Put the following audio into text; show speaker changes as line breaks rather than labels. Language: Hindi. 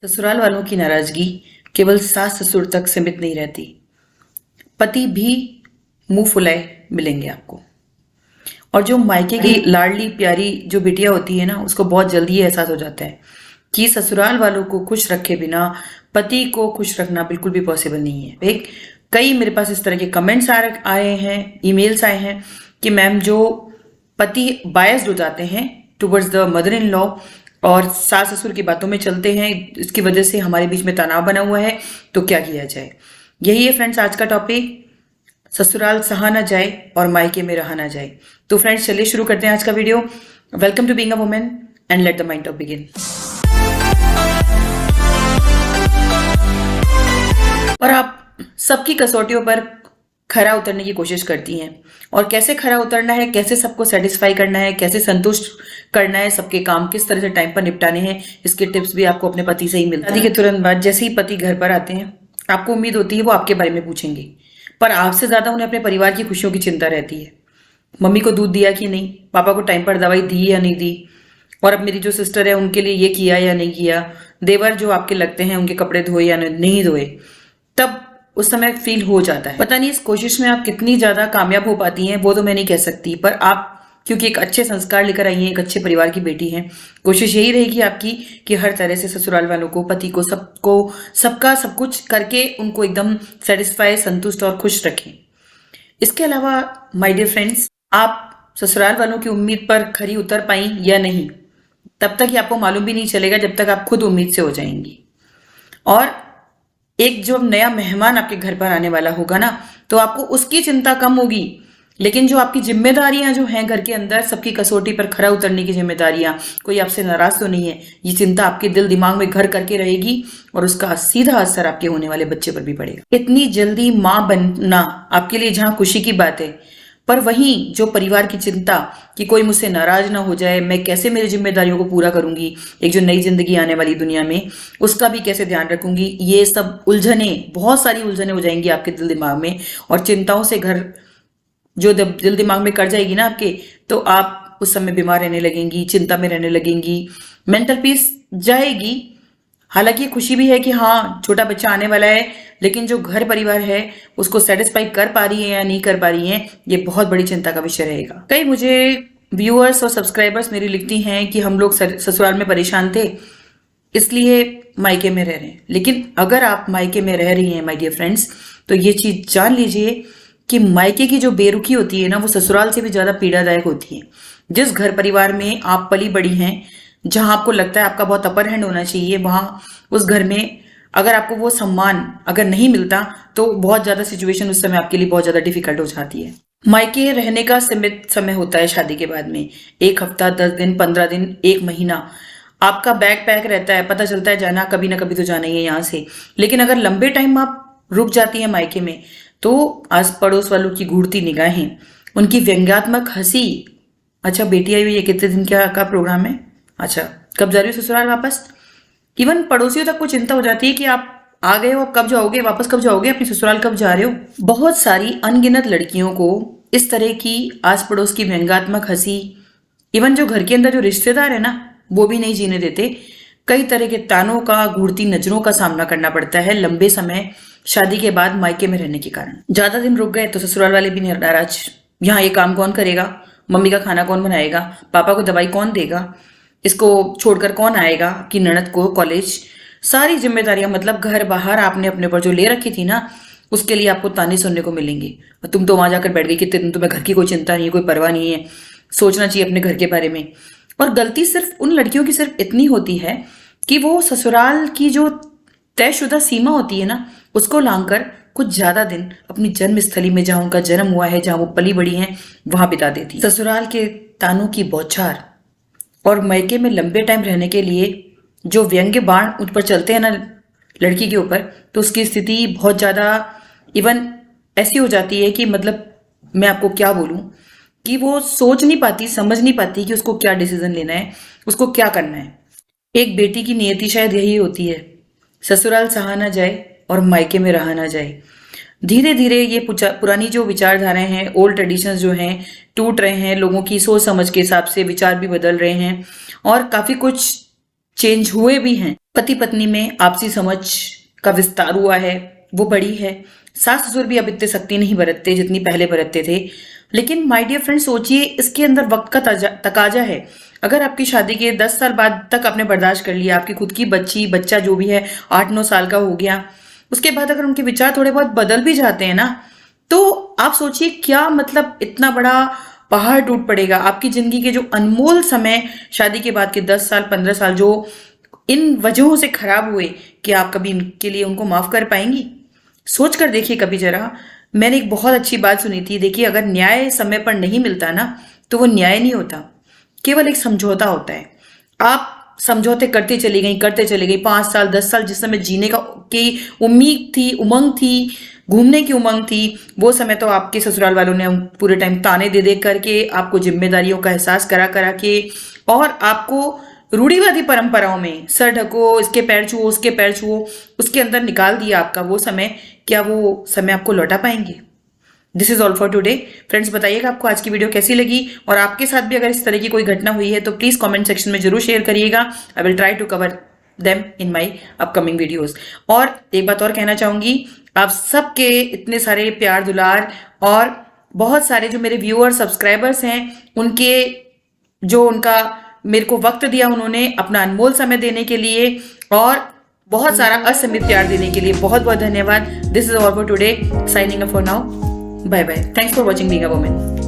ससुराल वालों की नाराजगी केवल सास ससुर तक सीमित नहीं रहती। पति भी मुंह फुलाए मिलेंगे आपको। और जो मायके की लाडली प्यारी जो बिटिया होती है ना, उसको बहुत जल्दी ये एहसास हो जाता है कि ससुराल वालों को खुश रखे बिना पति को खुश रखना बिल्कुल भी पॉसिबल नहीं है। एक कई मेरे पास इस तरह के कमेंट्स आए हैं, ईमेल्स आए हैं कि मैम जो पति बायस्ड हो जाते हैं towards the mother in law और सास ससुर की बातों में चलते हैं, इसकी वजह से हमारे बीच में तनाव बना हुआ है, तो क्या किया जाए। यही है फ्रेंड्स आज का टॉपिक, ससुराल सहा ना जाए और मायके में रहा ना जाए। तो फ्रेंड्स चलिए शुरू करते हैं आज का video. Welcome to being a women and let the mind talk begin. और आप सबकी कसौटियों पर खरा उतरने की कोशिश करती हैं, और कैसे खरा उतरना है, कैसे सबको सेटिस्फाई करना है, कैसे संतुष्ट करना है, सबके काम किस तरह से टाइम पर निपटाने हैं, इसके टिप्स भी आपको अपने पति से ही मिलते हैं। शादी के तुरंत बाद जैसे ही पति घर पर आते हैं, आपको उम्मीद होती है वो आपके बारे में पूछेंगे, पर आपसे ज्यादा उन्हें अपने परिवार की खुशियों की चिंता रहती है। मम्मी को दूध दिया कि नहीं, पापा को टाइम पर दवाई दी या नहीं दी, और अब मेरी जो सिस्टर है उनके लिए ये किया या नहीं किया, देवर जो आपके लगते हैं उनके कपड़े धोए या नहीं धोए। तब उस समय फील हो जाता है। पता नहीं इस कोशिश में आप कितनी ज्यादा कामयाब हो पाती हैं, वो तो मैं नहीं कह सकती, पर आप क्योंकि एक अच्छे संस्कार लेकर आई हैं, एक अच्छे परिवार की बेटी हैं, कोशिश यही रहेगी आपकी कि हर तरह से ससुराल वालों को, पति को, सबका सब कुछ करके उनको एकदम सेटिस्फाई, संतुष्ट और खुश रखें। इसके अलावा माय डियर फ्रेंड्स, आप ससुराल वालों की उम्मीद पर खरी उतर पाई या नहीं, तब तक ही आपको मालूम भी नहीं चलेगा जब तक आप खुद उम्मीद से हो जाएंगी। और एक जो नया मेहमान आपके घर पर आने वाला होगा ना, तो आपको उसकी चिंता कम होगी, लेकिन जो आपकी जिम्मेदारियां जो हैं घर के अंदर, सबकी कसौटी पर खरा उतरने की जिम्मेदारियां, कोई आपसे नाराज तो नहीं है, ये चिंता आपके दिल दिमाग में घर करके रहेगी, और उसका सीधा असर आपके होने वाले बच्चे पर भी पड़ेगा। इतनी जल्दी माँ बनना आपके लिए जहां खुशी की बात है, पर वहीं जो परिवार की चिंता कि कोई मुझसे नाराज ना हो जाए, मैं कैसे मेरी जिम्मेदारियों को पूरा करूंगी, एक जो नई जिंदगी आने वाली दुनिया में उसका भी कैसे ध्यान रखूंगी, ये सब उलझने, बहुत सारी उलझने हो जाएंगी आपके दिल दिमाग में। और चिंताओं से घर जो दिल दिमाग में कर जाएगी ना आपके, तो आप उस समय बीमार रहने लगेंगी, चिंता में रहने लगेंगी, मेंटल पीस जाएगी। हालांकि खुशी भी है कि हाँ छोटा बच्चा आने वाला है, लेकिन जो घर परिवार है उसको सेटिस्फाई कर पा रही है या नहीं कर पा रही है, ये बहुत बड़ी चिंता का विषय रहेगा। कई मुझे व्यूअर्स और सब्सक्राइबर्स मेरी लिखती हैं कि हम लोग ससुराल में परेशान थे इसलिए मायके में रह रहे हैं। लेकिन अगर आप मायके में रह रही हैं माय डियर फ्रेंड्स, तो ये चीज जान लीजिए कि मायके की जो बेरुखी होती है ना, वो ससुराल से भी ज्यादा पीड़ादायक होती है। जिस घर परिवार में आप पली बड़ी हैं, जहां आपको लगता है आपका बहुत अपर हैंड होना चाहिए, वहां उस घर में अगर आपको वो सम्मान अगर नहीं मिलता, तो बहुत ज्यादा सिचुएशन उस समय आपके लिए बहुत ज्यादा डिफिकल्ट हो जाती है। मायके रहने का सीमित समय होता है शादी के बाद में, 1 हफ्ता, 10 दिन, 15 दिन, 1 महीना आपका बैग पैक रहता है, पता चलता है जाना कभी ना कभी तो जाना ही है यहाँ से। लेकिन अगर लंबे टाइम आप रुक जाती हैं मायके में, तो आस पड़ोस वालों की घूरती निगाहें, उनकी व्यंग्यात्मक हंसी, अच्छा बेटी आई हुई है, कितने दिन का प्रोग्राम है, अच्छा कब जा रही हो ससुराल वापस, इवन पड़ोसियों तक को चिंता हो जाती है कि आप आ गए हो, कब जाओगे वापस, कब जाओगे अपनी ससुराल, कब जा रहे हो। बहुत सारी अनगिनत लड़कियों को इस तरह की आस पड़ोस की व्यंग्यात्मक हंसी, इवन जो घर के अंदर जो रिश्तेदार है ना, वो भी नहीं जीने देते। कई तरह के तानों का, घूरती नजरों का सामना करना पड़ता है लंबे समय शादी के बाद मायके में रहने के कारण। ज्यादा दिन रुक गए तो ससुराल वाले भी नाराज, यहाँ ये काम कौन करेगा, मम्मी का खाना कौन बनाएगा, पापा को दवाई कौन देगा, इसको छोड़कर कौन आएगा कि ननद को कॉलेज, सारी जिम्मेदारियां, मतलब घर बाहर आपने अपने पर जो ले रखी थी ना, उसके लिए आपको ताने सुनने को मिलेंगे। तुम तो वहां जाकर बैठ गई, कितने दिन तुम्हें घर की कोई चिंता नहीं है, कोई परवाह नहीं है, सोचना चाहिए अपने घर के बारे में। और गलती सिर्फ उन लड़कियों की सिर्फ इतनी होती है कि वो ससुराल की जो तयशुदा सीमा होती है ना, उसको लांघकर कुछ ज्यादा दिन अपनी जन्म स्थली में, जहां उनका जन्म हुआ है, जहां वो पली बड़ी हैं, वहां बिता देती। ससुराल के तानों की बौछार और मायके में लंबे टाइम रहने के लिए जो व्यंग्य बाण उन पर चलते हैं ना लड़की के ऊपर, तो उसकी स्थिति बहुत ज्यादा इवन ऐसी हो जाती है कि मतलब मैं आपको क्या बोलूं, कि वो सोच नहीं पाती, समझ नहीं पाती कि उसको क्या डिसीजन लेना है, उसको क्या करना है। एक बेटी की नियति शायद यही होती है, ससुराल सहा ना जाए और मायके में रहा ना जाए। धीरे धीरे ये पुरानी जो विचारधाराएं हैं, ओल्ड ट्रेडिशंस जो हैं, टूट रहे हैं, लोगों की सोच समझ के हिसाब से विचार भी बदल रहे हैं, और काफी कुछ चेंज हुए भी हैं। पति पत्नी में आपसी समझ का विस्तार हुआ है, वो बड़ी है। सास ससुर भी अब इतने सख्ती नहीं बरतते जितनी पहले बरतते थे। लेकिन माय डियर फ्रेंड, सोचिए इसके अंदर वक्त का तकाजा है। अगर आपकी शादी के 10 साल बाद तक आपने बर्दाश्त कर लिया, आपकी खुद की बच्ची बच्चा जो भी है 8-9 साल का हो गया, उसके बाद अगर उनके विचार थोड़े बहुत बदल भी जाते हैं ना, तो आप सोचिए क्या मतलब इतना बड़ा पहाड़ टूट पड़ेगा। आपकी जिंदगी के जो अनमोल समय शादी के बाद के 10 साल 15 साल जो इन वजहों से खराब हुए, कि आप कभी इनके लिए उनको माफ कर पाएंगी? सोच कर देखिए कभी जरा। मैंने एक बहुत अच्छी बात सुनी थी, देखिए अगर न्याय समय पर नहीं मिलता ना, तो वो न्याय नहीं होता, केवल एक समझौता होता है। आप समझौते करते चली गई 5 साल 10 साल, जिस समय जीने का की उम्मीद थी, उमंग थी, घूमने की उमंग थी, वो समय तो आपके ससुराल वालों ने पूरे टाइम ताने दे दे करके, आपको जिम्मेदारियों का एहसास करा करा के, और आपको रूढ़िवादी परंपराओं में सर ढको, इसके पैर छुओ, उसके पैर छुओ, उसके अंदर निकाल दिया आपका वो समय। क्या वो समय आपको लौटा पाएंगे? This is all for today friends. बताइएगा आपको आज की वीडियो कैसी लगी, और आपके साथ भी अगर इस तरह की कोई घटना हुई है तो प्लीज कमेंट सेक्शन में जरूर शेयर करिएगा। I will try to cover them in my upcoming videos. और एक बात और कहना चाहूंगी, आप सबके इतने सारे प्यार दुलार और बहुत सारे जो मेरे व्यूअर सब्सक्राइबर्स हैं, उनके जो उनका मेरे को वक्त दिया, उन्होंने अपना अनमोल समय देने के लिए और बहुत सारा असीमित प्यार देने के लिए बहुत बहुत धन्यवाद। This is all for today, signing up for now, bye bye. Thanks for watching being a woman.